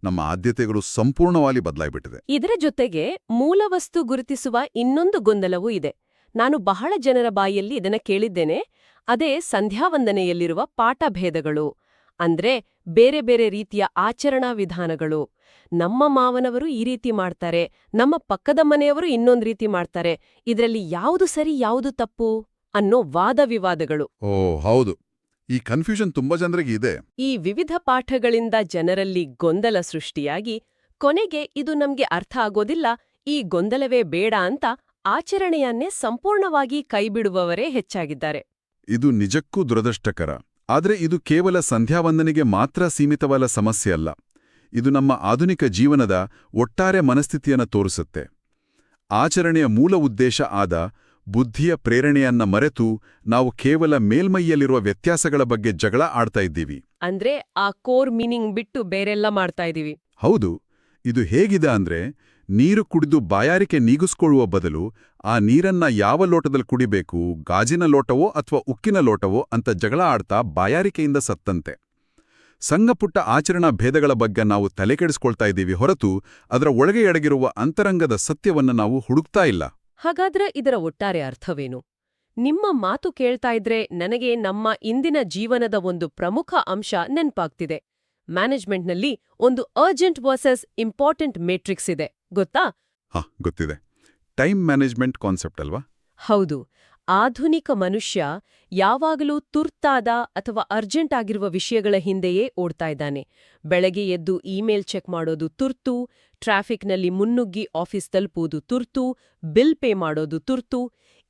ನಮ್ಮ ಆದ್ಯತೆಗಳು ಸಂಪೂರ್ಣವಾಗಿ ಬದಲಾಯಿಬಿಟ್ಟಿದೆ. ಇದರ ಜೊತೆಗೆ ಮೂಲವಸ್ತು ಗುರುತಿಸುವ ಇನ್ನೊಂದು ಗೊಂದಲವೂ ಇದೆ. ನಾನು ಬಹಳ ಜನರ ಬಾಯಲ್ಲಿ ಇದನ್ನ ಕೇಳಿದ್ದೇನೆ. ಅದೇ ಸಂಧ್ಯಾವಂದನೆಯಲ್ಲಿರುವ ಪಾಠಭೇದಗಳು. ಅಂದ್ರೆ ಬೇರೆ ಬೇರೆ ರೀತಿಯ ಆಚರಣಾ ವಿಧಾನಗಳು. ನಮ್ಮ ಮಾವನವರು ಈ ರೀತಿ ಮಾಡ್ತಾರೆ, ನಮ್ಮ ಪಕ್ಕದ ಮನೆಯವರು ಇನ್ನೊಂದು ರೀತಿ ಮಾಡ್ತಾರೆ. ಇದರಲ್ಲಿ ಯಾವುದು ಸರಿ ಯಾವುದು ತಪ್ಪು ಅನ್ನೋ ವಾದ ವಿವಾದಗಳು. ಓ ಹೌದು, ಈ ಕನ್ಫ್ಯೂಷನ್ ತುಂಬಾ ಜನರಿಗೆ ಇದೆ. ಈ ವಿವಿಧ ಪಾಠಗಳಿಂದ ಜನರಲ್ಲಿ ಗೊಂದಲ ಸೃಷ್ಟಿಯಾಗಿ ಕೊನೆಗೆ ಇದು ನಮ್ಗೆ ಅರ್ಥ ಆಗೋದಿಲ್ಲ, ಈ ಗೊಂದಲವೇ ಬೇಡ ಅಂತ ಆಚರಣೆಯನ್ನೇ ಸಂಪೂರ್ಣವಾಗಿ ಕೈಬಿಡುವವರೇ ಹೆಚ್ಚಾಗಿದ್ದಾರೆ. ಇದು ನಿಜಕ್ಕೂ ದುರದೃಷ್ಟಕರ. ಆದರೆ ಇದು ಕೇವಲ ಸಂಧ್ಯಾವಂದನೆಗೆ ಮಾತ್ರ ಸೀಮಿತವಾದ ಸಮಸ್ಯೆ ಅಲ್ಲ. ಇದು ನಮ್ಮ ಆಧುನಿಕ ಜೀವನದ ಒಟ್ಟಾರೆ ಮನಸ್ಥಿತಿಯನ್ನು ತೋರಿಸುತ್ತೆ. ಆಚರಣೆಯ ಮೂಲ ಉದ್ದೇಶ ಆದ ಬುದ್ಧಿಯ ಪ್ರೇರಣೆಯನ್ನ ಮರೆತು ನಾವು ಕೇವಲ ಮೇಲ್ಮೈಯಲ್ಲಿರುವ ವ್ಯತ್ಯಾಸಗಳ ಬಗ್ಗೆ ಜಗಳ ಆಡ್ತಾ ಇದ್ದೀವಿ. ಅಂದ್ರೆ ಆ ಕೋರ್ ಮೀನಿಂಗ್ ಬಿಟ್ಟು ಬೇರೆಲ್ಲ ಮಾಡ್ತಾ ಇದೀವಿ. ಹೌದು, ಇದು ಹೇಗಿದೆ ಅಂದ್ರೆ ನೀರು ಕುಡಿದು ಬಾಯಾರಿಕೆ ನೀಗಿಸ್ಕೊಳ್ಳುವ ಬದಲು ಆ ನೀರನ್ನ ಯಾವ ಲೋಟದಲ್ಲಿ ಕುಡಿಬೇಕು, ಗಾಜಿನ ಲೋಟವೋ ಅಥವಾ ಉಕ್ಕಿನ ಲೋಟವೋ ಅಂತ ಜಗಳ ಆಡ್ತಾ ಬಾಯಾರಿಕೆಯಿಂದ ಸತ್ತಂತೆ. ಸಣ್ಣಪುಟ್ಟ ಆಚರಣಾ ಭೇದಗಳ ಬಗ್ಗೆ ನಾವು ತಲೆಕೆಡಿಸ್ಕೊಳ್ತಾ ಇದ್ದೀವಿ ಹೊರತು ಅದರ ಒಳಗೆ ಅಡಗಿರುವ ಅಂತರಂಗದ ಸತ್ಯವನ್ನ ನಾವು ಹುಡುಕ್ತಾ ಇಲ್ಲ. ಹಾಗಾದ್ರೆ ಇದರ ಒಟ್ಟಾರೆ ಅರ್ಥವೇನು? ನಿಮ್ಮ ಮಾತು ಕೇಳ್ತಾ ಇದ್ರೆ ನನಗೆ ನಮ್ಮ ಇಂದಿನ ಜೀವನದ ಒಂದು ಪ್ರಮುಖ ಅಂಶ ನೆನ್ಪಾಗ್ತಿದೆ. ಮ್ಯಾನೇಜ್ಮೆಂಟ್ನಲ್ಲಿ ಒಂದು ಅರ್ಜೆಂಟ್ ವರ್ಸಸ್ ಇಂಪಾರ್ಟೆಂಟ್ ಮೇಟ್ರಿಕ್ಸ್ ಇದೆ, ಗೊತ್ತಾ? ಗೊತ್ತಿದೆ. ಟೈಮ್ ಮ್ಯಾನೇಜ್ಮೆಂಟ್ ಕಾನ್ಸೆಪ್ಟ್ ಅಲ್ವಾ? ಹೌದು. ಆಧುನಿಕ ಮನುಷ್ಯ ಯಾವಾಗಲೂ ತುರ್ತಾದ ಅಥವಾ ಅರ್ಜೆಂಟ್ ಆಗಿರುವ ವಿಷಯಗಳ ಹಿಂದೆಯೇ ಓಡ್ತಾ ಇದ್ದಾನೆ. ಬೆಳಗ್ಗೆ ಎದ್ದು ಇಮೇಲ್ ಚೆಕ್ ಮಾಡೋದು ತುರ್ತು, ಟ್ರಾಫಿಕ್ನಲ್ಲಿ ಮುನ್ನುಗ್ಗಿ ಆಫೀಸ್ ತಲುಪುವುದು ತುರ್ತು, ಬಿಲ್ ಪೇ ಮಾಡೋದು ತುರ್ತು.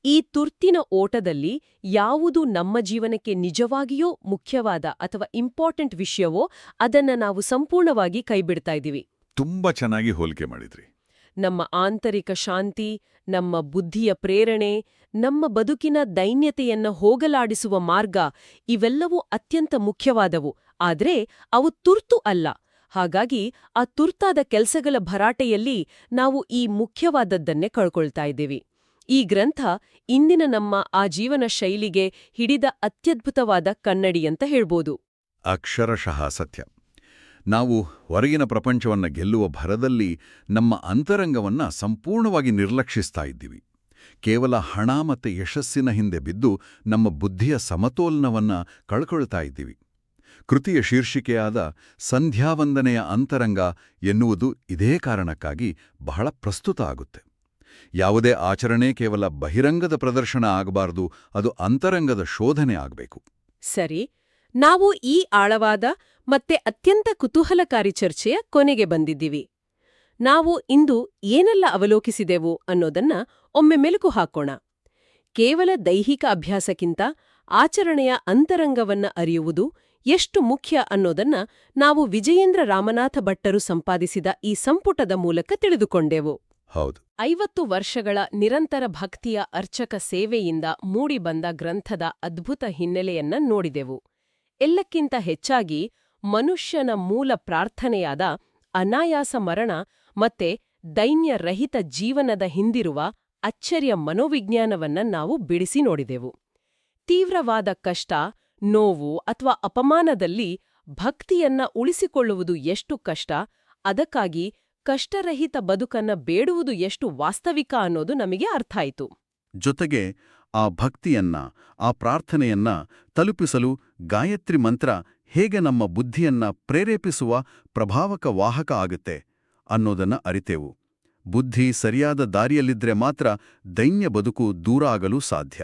ಈ ತುರ್ತಿನ ಓಟದಲ್ಲಿ ಯಾವುದು ನಮ್ಮ ಜೀವನಕ್ಕೆ ನಿಜವಾಗಿಯೂ ಮುಖ್ಯವಾದ ಅಥವಾ ಇಂಪಾರ್ಟೆಂಟ್ ವಿಷಯವೋ ಅದನ್ನ ನಾವು ಸಂಪೂರ್ಣವಾಗಿ ಕೈಬಿಡ್ತಾ ಇದ್ದೀವಿ. ತುಂಬಾ ಚೆನ್ನಾಗಿ ಹೋಲಿಕೆ ಮಾಡಿದ್ರಿ. ನಮ್ಮ ಆಂತರಿಕ ಶಾಂತಿ, ನಮ್ಮ ಬುದ್ಧಿಯ ಪ್ರೇರಣೆ, ನಮ್ಮ ಬದುಕಿನ ದೈನ್ಯತೆಯನ್ನ ಹೋಗಲಾಡಿಸುವ ಮಾರ್ಗ ಇವೆಲ್ಲವೂ ಅತ್ಯಂತ ಮುಖ್ಯವಾದವು. ಆದ್ರೆ ಅವು ತುರ್ತು ಅಲ್ಲ. ಹಾಗಾಗಿ ಆ ತುರ್ತಾದ ಕೆಲ್ಸಗಳ ಭರಾಟೆಯಲ್ಲಿ ನಾವು ಈ ಮುಖ್ಯವಾದದ್ದನ್ನೇ ಕಳ್ಕೊಳ್ತಾ ಇದ್ದೀವಿ. ಈ ಗ್ರಂಥ ಇಂದಿನ ನಮ್ಮ ಆ ಜೀವನ ಶೈಲಿಗೆ ಹಿಡಿದ ಅತ್ಯದ್ಭುತವಾದ ಕನ್ನಡಿ ಅಂತ ಹೇಳ್ಬೋದು. ಅಕ್ಷರಶಃ ಸತ್ಯ. ನಾವು ಹೊರಗಿನ ಪ್ರಪಂಚವನ್ನ ಗೆಲ್ಲುವ ಭರದಲ್ಲಿ ನಮ್ಮ ಅಂತರಂಗವನ್ನ ಸಂಪೂರ್ಣವಾಗಿ ನಿರ್ಲಕ್ಷಿಸ್ತಾ ಇದ್ದೀವಿ. ಕೇವಲ ಹಣ ಮತ್ತು ಯಶಸ್ಸಿನ ಹಿಂದೆ ಬಿದ್ದು ನಮ್ಮ ಬುದ್ಧಿಯ ಸಮತೋಲನವನ್ನ ಕಳ್ಕೊಳ್ತಾ ಇದ್ದೀವಿ. ಕೃತಿಯ ಶೀರ್ಷಿಕೆಯಾದ ಸಂಧ್ಯಾವಂದನೆಯ ಅಂತರಂಗ ಎನ್ನುವುದು ಇದೇ ಕಾರಣಕ್ಕಾಗಿ ಬಹಳ ಪ್ರಸ್ತುತ ಆಗುತ್ತೆ. ಯಾವುದೇ ಆಚರಣೆ ಕೇವಲ ಬಹಿರಂಗದ ಪ್ರದರ್ಶನ ಆಗಬಾರದು, ಅದು ಅಂತರಂಗದ ಶೋಧನೆ ಆಗಬೇಕು. ಸರಿ, ನಾವು ಈ ಆಳವಾದ ಮತ್ತೆ ಅತ್ಯಂತ ಕುತೂಹಲಕಾರಿ ಚರ್ಚೆಯ ಕೊನೆಗೆ ಬಂದಿದ್ದೀವಿ. ನಾವು ಇಂದು ಏನೆಲ್ಲ ಅವಲೋಕಿಸಿದೆವು ಅನ್ನೋದನ್ನ ಒಮ್ಮೆ ಮೆಲುಕು ಹಾಕೋಣ. ಕೇವಲ ದೈಹಿಕ ಅಭ್ಯಾಸಕ್ಕಿಂತ ಆಚರಣೆಯ ಅಂತರಂಗವನ್ನ ಅರಿಯುವುದು ಎಷ್ಟು ಮುಖ್ಯ ಅನ್ನೋದನ್ನ ನಾವು ವಿಜಯೇಂದ್ರ ರಾಮನಾಥ ಭಟ್ಟರು ಸಂಪಾದಿಸಿದ ಈ ಸಂಪುಟದ ಮೂಲಕ ತಿಳಿದುಕೊಂಡೆವು. ಹೌದು, 50 ವರ್ಷಗಳ ನಿರಂತರ ಭಕ್ತಿಯ ಅರ್ಚಕ ಸೇವೆಯಿಂದ ಮೂಡಿಬಂದ ಗ್ರಂಥದ ಅದ್ಭುತ ಹಿನ್ನೆಲೆಯನ್ನ ನೋಡಿದೆವು. ಎಲ್ಲಕ್ಕಿಂತ ಹೆಚ್ಚಾಗಿ ಮನುಷ್ಯನ ಮೂಲ ಪ್ರಾರ್ಥನೆಯಾದ ಅನಾಯಾಸ ಮರಣ ಮತ್ತೆ ದೈನ್ಯರಹಿತ ಜೀವನದ ಹಿಂದಿರುವ ಅಚ್ಚರಿಯ ಮನೋವಿಜ್ಞಾನವನ್ನ ನಾವು ಬಿಡಿಸಿ ನೋಡಿದೆವು. ತೀವ್ರವಾದ ಕಷ್ಟ, ನೋವು ಅಥವಾ ಅಪಮಾನದಲ್ಲಿ ಭಕ್ತಿಯನ್ನ ಉಳಿಸಿಕೊಳ್ಳುವುದು ಎಷ್ಟು ಕಷ್ಟ, ಅದಕ್ಕಾಗಿ ಕಷ್ಟರಹಿತ ಬದುಕನ್ನ ಬೇಡುವುದು ಎಷ್ಟು ವಾಸ್ತವಿಕ ಅನ್ನೋದು ನಮಗೆ ಅರ್ಥಾಯಿತು. ಜೊತೆಗೆ ಆ ಭಕ್ತಿಯನ್ನ, ಆ ಪ್ರಾರ್ಥನೆಯನ್ನ ತಲುಪಿಸಲು ಗಾಯತ್ರಿ ಮಂತ್ರ ಹೇಗೆ ನಮ್ಮ ಬುದ್ಧಿಯನ್ನ ಪ್ರೇರೇಪಿಸುವ ಪ್ರಭಾವಕ ವಾಹಕ ಆಗುತ್ತೆ ಅನ್ನೋದನ್ನ ಅರಿತೆವು. ಬುದ್ಧಿ ಸರಿಯಾದ ದಾರಿಯಲ್ಲಿದ್ರೆ ಮಾತ್ರ ದೈನ್ಯ ಬದುಕು ದೂರ ಆಗಲು ಸಾಧ್ಯ.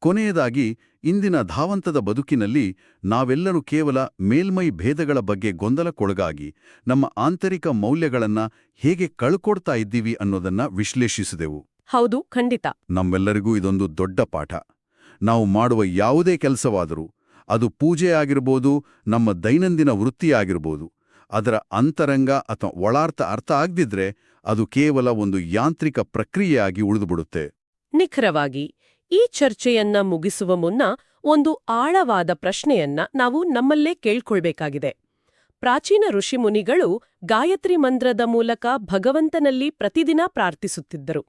ಕೊನೆಯದಾಗಿ, ಇಂದಿನ ಧಾವಂತದ ಬದುಕಿನಲ್ಲಿ ನಾವೆಲ್ಲರೂ ಕೇವಲ ಮೇಲ್ಮೈ ಭೇದಗಳ ಬಗ್ಗೆ ಗೊಂದಲಕ್ಕೊಳಗಾಗಿ ನಮ್ಮ ಆಂತರಿಕ ಮೌಲ್ಯಗಳನ್ನ ಹೇಗೆ ಕಳ್ಕೊಡ್ತಾ ಇದ್ದೀವಿ ಅನ್ನೋದನ್ನ ವಿಶ್ಲೇಷಿಸಿದೆವು. ಹೌದು, ಖಂಡಿತ. ನಮ್ಮೆಲ್ಲರಿಗೂ ಇದೊಂದು ದೊಡ್ಡ ಪಾಠ. ನಾವು ಮಾಡುವ ಯಾವುದೇ ಕೆಲಸವಾದರೂ, ಅದು ಪೂಜೆ ಆಗಿರ್ಬೋದು, ನಮ್ಮ ದೈನಂದಿನ ವೃತ್ತಿಯಾಗಿರ್ಬೋದು, ಅದರ ಅಂತರಂಗ ಅಥವಾ ಒಳಾರ್ಥ ಅರ್ಥ ಆಗದಿದ್ರೆ ಅದು ಕೇವಲ ಒಂದು ಯಾಂತ್ರಿಕ ಪ್ರಕ್ರಿಯೆಯಾಗಿ ಉಳಿದುಬಿಡುತ್ತೆ. ನಿಖರವಾಗಿ. ಈ ಚರ್ಚೆಯನ್ನ ಮುಗಿಸುವ ಮುನ್ನ ಒಂದು ಆಳವಾದ ಪ್ರಶ್ನೆಯನ್ನ ನಾವು ನಮ್ಮಲ್ಲೇ ಕೇಳ್ಕೊಳ್ಬೇಕಾಗಿದೆ. ಪ್ರಾಚೀನ ಋಷಿಮುನಿಗಳು ಗಾಯತ್ರಿ ಮಂತ್ರದ ಮೂಲಕ ಭಗವಂತನಲ್ಲಿ ಪ್ರತಿದಿನ ಪ್ರಾರ್ಥಿಸುತ್ತಿದ್ದರು.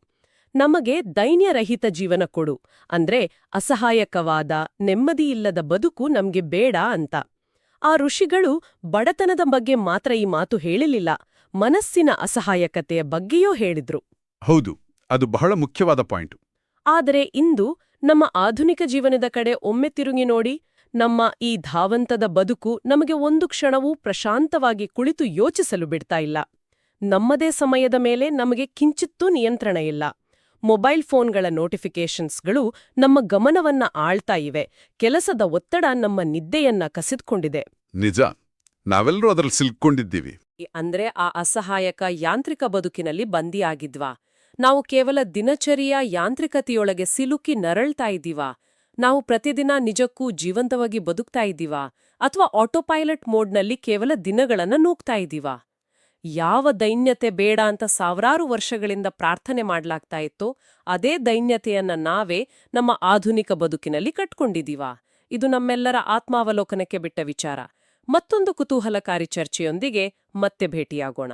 ನಮಗೆ ದೈನ್ಯರಹಿತ ಜೀವನ ಕೊಡು, ಅಂದ್ರೆ ಅಸಹಾಯಕವಾದ, ನೆಮ್ಮದಿಯಿಲ್ಲದ ಬದುಕು ನಮ್ಗೆ ಬೇಡ ಅಂತ. ಆ ಋಷಿಗಳು ಬಡತನದ ಬಗ್ಗೆ ಮಾತ್ರ ಈ ಮಾತು ಹೇಳಿಲಿಲ್ಲ, ಮನಸ್ಸಿನ ಅಸಹಾಯಕತೆಯ ಬಗ್ಗೆಯೂ ಹೇಳಿದ್ರು. ಹೌದು, ಅದು ಬಹಳ ಮುಖ್ಯವಾದ ಪಾಯಿಂಟ್. ಆದರೆ ಇಂದು ನಮ್ಮ ಆಧುನಿಕ ಜೀವನದ ಕಡೆ ಒಮ್ಮೆ ತಿರುಗಿ ನೋಡಿ. ನಮ್ಮ ಈ ಧಾವಂತದ ಬದುಕು ನಮಗೆ ಒಂದು ಕ್ಷಣವೂ ಪ್ರಶಾಂತವಾಗಿ ಕುಳಿತು ಯೋಚಿಸಲು ಬಿಡ್ತಾ ಇಲ್ಲ. ನಮ್ಮದೇ ಸಮಯದ ಮೇಲೆ ನಮಗೆ ಕಿಂಚಿತ್ತೂ ನಿಯಂತ್ರಣ ಇಲ್ಲ. ಮೊಬೈಲ್ ಫೋನ್ಗಳ ನೋಟಿಫಿಕೇಷನ್ಸ್ಗಳು ನಮ್ಮ ಗಮನವನ್ನ ಆಳ್ತಾ ಇವೆ. ಕೆಲಸದ ಒತ್ತಡ ನಮ್ಮ ನಿದ್ದೆಯನ್ನ ಕಸಿದ್ಕೊಂಡಿದೆ. ನಿಜ, ನಾವೆಲ್ಲರೂ ಅದರಲ್ಲಿ ಸಿಲ್ಕೊಂಡಿದ್ದೀವಿ. ಅಂದ್ರೆ ಆ ಅಸಹಾಯಕ ಯಾಂತ್ರಿಕ ಬದುಕಿನಲ್ಲಿ ಬಂದಿಯಾಗಿದ್ವಾ? ನಾವು ಕೇವಲ ದಿನಚರಿಯ ಯಾಂತ್ರಿಕತೆಯೊಳಗೆ ಸಿಲುಕಿ ನರಳ್ತಾ ಇದ್ದೀವಾ? ನಾವು ಪ್ರತಿದಿನ ನಿಜಕ್ಕೂ ಜೀವಂತವಾಗಿ ಬದುಕ್ತಾ ಇದ್ದೀವಾ? ಅಥವಾ ಆಟೋಪೈಲಟ್ ಮೋಡ್ನಲ್ಲಿ ಕೇವಲ ದಿನಗಳನ್ನ ನೂಗ್ತಾ ಇದ್ದೀವಾ? ಯಾವ ದೈನ್ಯತೆ ಬೇಡ ಅಂತ ಸಾವಿರಾರು ವರ್ಷಗಳಿಂದ ಪ್ರಾರ್ಥನೆ ಮಾಡ್ಲಾಗ್ತಾ ಇತ್ತೋ ಅದೇ ದೈನ್ಯತೆಯನ್ನ ನಾವೇ ನಮ್ಮ ಆಧುನಿಕ ಬದುಕಿನಲ್ಲಿ ಕಟ್ಕೊಂಡಿದ್ದೀವಾ? ಇದು ನಮ್ಮೆಲ್ಲರ ಆತ್ಮಾವಲೋಕನಕ್ಕೆ ಬಿಟ್ಟ ವಿಚಾರ. ಮತ್ತೊಂದು ಕುತೂಹಲಕಾರಿ ಚರ್ಚೆಯೊಂದಿಗೆ ಮತ್ತೆ ಭೇಟಿಯಾಗೋಣ.